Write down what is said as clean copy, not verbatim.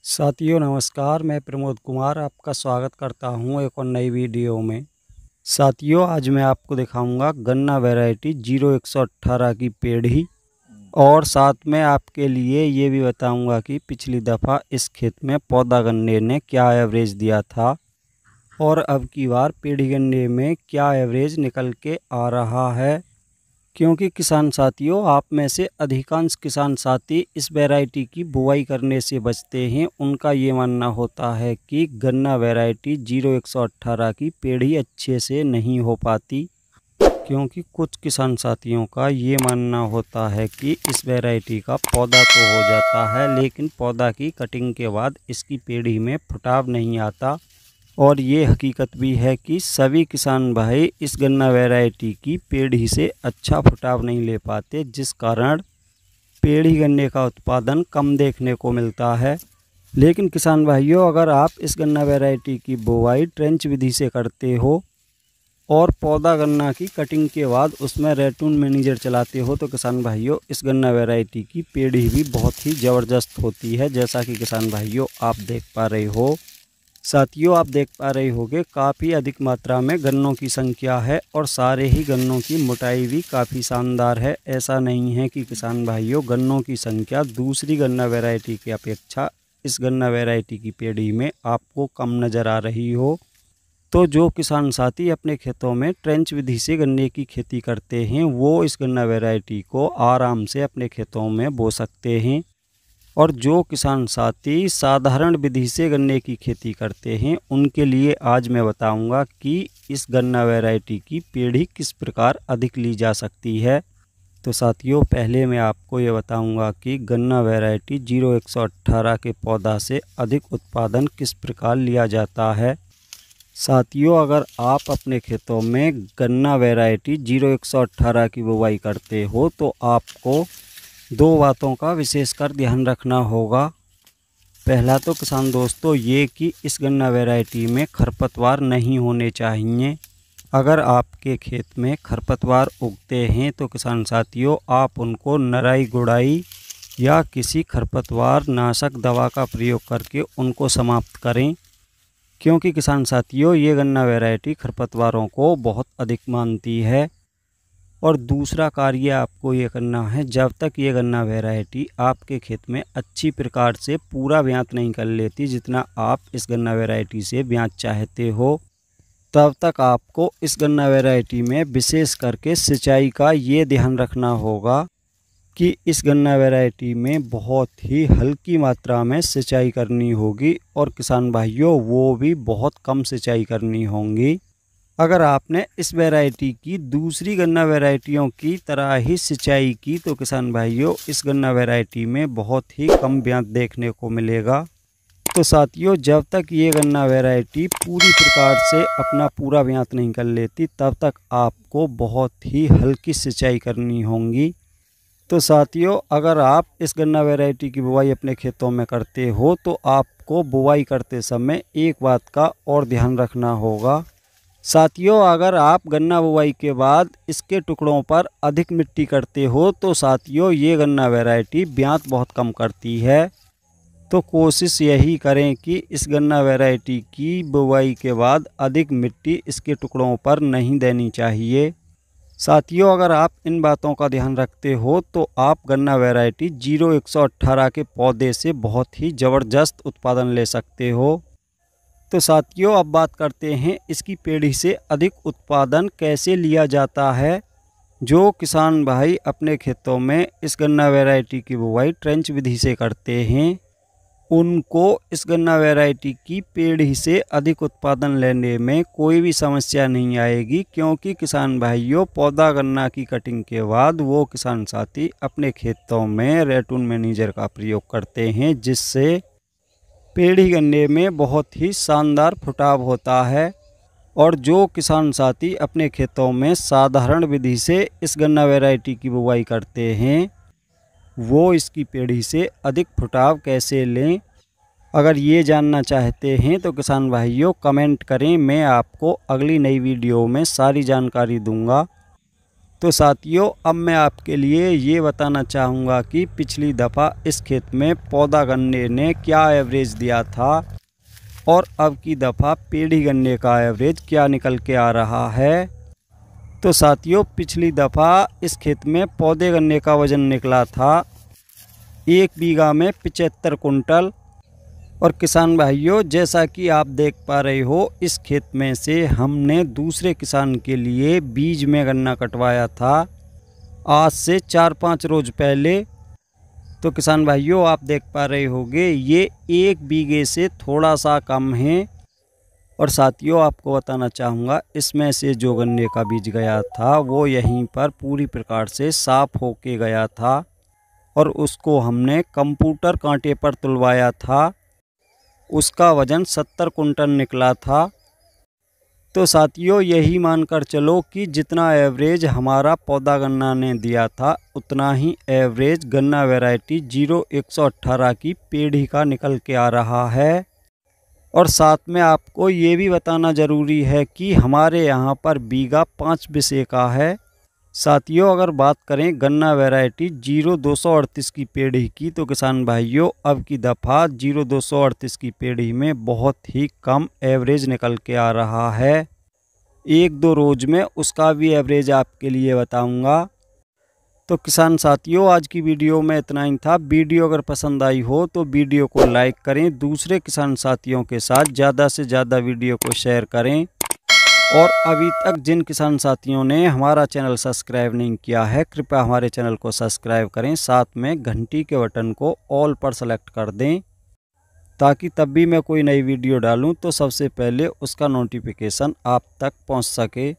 साथियों नमस्कार, मैं प्रमोद कुमार आपका स्वागत करता हूं एक और नई वीडियो में। साथियों आज मैं आपको दिखाऊंगा गन्ना वैरायटी 0118 की पेड़ी और साथ में आपके लिए ये भी बताऊंगा कि पिछली दफ़ा इस खेत में पौधा गन्ने ने क्या एवरेज दिया था और अब की बार पेड़ी गन्ने में क्या एवरेज निकल के आ रहा है। क्योंकि किसान साथियों आप में से अधिकांश किसान साथी इस वैरायटी की बुआई करने से बचते हैं। उनका ये मानना होता है कि गन्ना वैरायटी 0118 की पेड़ी अच्छे से नहीं हो पाती, क्योंकि कुछ किसान साथियों का ये मानना होता है कि इस वैरायटी का पौधा तो हो जाता है लेकिन पौधा की कटिंग के बाद इसकी पेड़ी में फुटाव नहीं आता। और ये हकीकत भी है कि सभी किसान भाई इस गन्ना वैरायटी की पेड़ी से अच्छा फुटाव नहीं ले पाते, जिस कारण पेड़ी गन्ने का उत्पादन कम देखने को मिलता है। लेकिन किसान भाइयों अगर आप इस गन्ना वैरायटी की बुआई ट्रेंच विधि से करते हो और पौधा गन्ना की कटिंग के बाद उसमें रेटून मैनेजर चलाते हो तो किसान भाइयों इस गन्ना वैरायटी की पेड़ी भी बहुत ही ज़बरदस्त होती है। जैसा कि किसान भाइयों आप देख पा रहे हो, साथियों आप देख पा रहे होंगे काफ़ी अधिक मात्रा में गन्नों की संख्या है और सारे ही गन्नों की मोटाई भी काफ़ी शानदार है। ऐसा नहीं है कि किसान भाइयों गन्नों की संख्या दूसरी गन्ना वैरायटी की अपेक्षा इस गन्ना वैरायटी की पेड़ी में आपको कम नज़र आ रही हो। तो जो किसान साथी अपने खेतों में ट्रेंच विधि से गन्ने की खेती करते हैं वो इस गन्ना वैरायटी को आराम से अपने खेतों में बो सकते हैं। और जो किसान साथी साधारण विधि से गन्ने की खेती करते हैं उनके लिए आज मैं बताऊंगा कि इस गन्ना वैरायटी की पेड़ी किस प्रकार अधिक ली जा सकती है। तो साथियों पहले मैं आपको ये बताऊंगा कि गन्ना वैरायटी 0118 के पौधा से अधिक उत्पादन किस प्रकार लिया जाता है। साथियों अगर आप अपने खेतों में गन्ना वैरायटी 0118 की बुवाई करते हो तो आपको दो बातों का विशेषकर ध्यान रखना होगा। पहला तो किसान दोस्तों ये कि इस गन्ना वैरायटी में खरपतवार नहीं होने चाहिए। अगर आपके खेत में खरपतवार उगते हैं तो किसान साथियों आप उनको नराई गुड़ाई या किसी खरपतवार नाशक दवा का प्रयोग करके उनको समाप्त करें, क्योंकि किसान साथियों ये गन्ना वैरायटी खरपतवारों को बहुत अधिक मानती है। और दूसरा कार्य आपको ये करना है, जब तक ये गन्ना वैरायटी आपके खेत में अच्छी प्रकार से पूरा ब्यात नहीं कर लेती जितना आप इस गन्ना वैरायटी से ब्यात चाहते हो, तब तक आपको इस गन्ना वैरायटी में विशेष करके सिंचाई का ये ध्यान रखना होगा कि इस गन्ना वैरायटी में बहुत ही हल्की मात्रा में सिंचाई करनी होगी और किसान भाइयों वो भी बहुत कम सिंचाई करनी होगी। अगर आपने इस वैरायटी की दूसरी गन्ना वैरायटियों की तरह ही सिंचाई की तो किसान भाइयों इस गन्ना वैरायटी में बहुत ही कम ब्यात देखने को मिलेगा। तो साथियों जब तक ये गन्ना वैरायटी पूरी प्रकार से अपना पूरा ब्यात नहीं कर लेती तब तक आपको बहुत ही हल्की सिंचाई करनी होगी। तो साथियों अगर आप इस गन्ना वैरायटी की बुवाई अपने खेतों में करते हो तो आपको बुवाई करते समय एक बात का और ध्यान रखना होगा। साथियों अगर आप गन्ना बुवाई के बाद इसके टुकड़ों पर अधिक मिट्टी करते हो तो साथियों ये गन्ना वैरायटी ब्यात बहुत कम करती है। तो कोशिश यही करें कि इस गन्ना वैरायटी की बुवाई के बाद अधिक मिट्टी इसके टुकड़ों पर नहीं देनी चाहिए। साथियों अगर आप इन बातों का ध्यान रखते हो तो आप गन्ना वैरायटी 0118 के पौधे से बहुत ही ज़बरदस्त उत्पादन ले सकते हो। तो साथियों अब बात करते हैं इसकी पेड़ी से अधिक उत्पादन कैसे लिया जाता है। जो किसान भाई अपने खेतों में इस गन्ना वैरायटी की बुवाई ट्रेंच विधि से करते हैं उनको इस गन्ना वैरायटी की पेड़ी से अधिक उत्पादन लेने में कोई भी समस्या नहीं आएगी, क्योंकि किसान भाइयों पौधा गन्ना की कटिंग के बाद वो किसान साथी अपने खेतों में रेटून मैनेजर का प्रयोग करते हैं जिससे पेड़ी गन्ने में बहुत ही शानदार फुटाव होता है। और जो किसान साथी अपने खेतों में साधारण विधि से इस गन्ना वैरायटी की बुवाई करते हैं वो इसकी पेड़ी से अधिक फुटाव कैसे लें, अगर ये जानना चाहते हैं तो किसान भाइयों कमेंट करें, मैं आपको अगली नई वीडियो में सारी जानकारी दूंगा। तो साथियों अब मैं आपके लिए ये बताना चाहूँगा कि पिछली दफ़ा इस खेत में पौधा गन्ने ने क्या एवरेज दिया था और अब की दफ़ा पेड़ी गन्ने का एवरेज क्या निकल के आ रहा है। तो साथियों पिछली दफ़ा इस खेत में पौधे गन्ने का वज़न निकला था 1 बीघा में 75 कुंटल। और किसान भाइयों जैसा कि आप देख पा रहे हो इस खेत में से हमने दूसरे किसान के लिए बीज में गन्ना कटवाया था आज से 4-5 रोज पहले। तो किसान भाइयों आप देख पा रहे होंगे ये 1 बीघे से थोड़ा सा कम है। और साथियों आपको बताना चाहूँगा इसमें से जो गन्ने का बीज गया था वो यहीं पर पूरी प्रकार से साफ होके गया था और उसको हमने कंप्यूटर कांटे पर तुलवाया था। उसका वज़न 70 कुंटल निकला था। तो साथियों यही मानकर चलो कि जितना एवरेज हमारा पौधा गन्ना ने दिया था उतना ही एवरेज गन्ना वैरायटी 0118 की पेड़ी का निकल के आ रहा है। और साथ में आपको ये भी बताना ज़रूरी है कि हमारे यहाँ पर बीघा 5 बिसे का है। साथियों अगर बात करें गन्ना वैरायटी 0238 की पेड़ी की तो किसान भाइयों अब की दफ़ा 0238 की पेड़ी में बहुत ही कम एवरेज निकल के आ रहा है। 1-2 रोज में उसका भी एवरेज आपके लिए बताऊंगा। तो किसान साथियों आज की वीडियो में इतना ही था। वीडियो अगर पसंद आई हो तो वीडियो को लाइक करें, दूसरे किसान साथियों के साथ ज़्यादा से ज़्यादा वीडियो को शेयर करें। और अभी तक जिन किसान साथियों ने हमारा चैनल सब्सक्राइब नहीं किया है कृपया हमारे चैनल को सब्सक्राइब करें, साथ में घंटी के बटन को ऑल पर सेलेक्ट कर दें ताकि तब भी मैं कोई नई वीडियो डालूं तो सबसे पहले उसका नोटिफिकेशन आप तक पहुंच सके।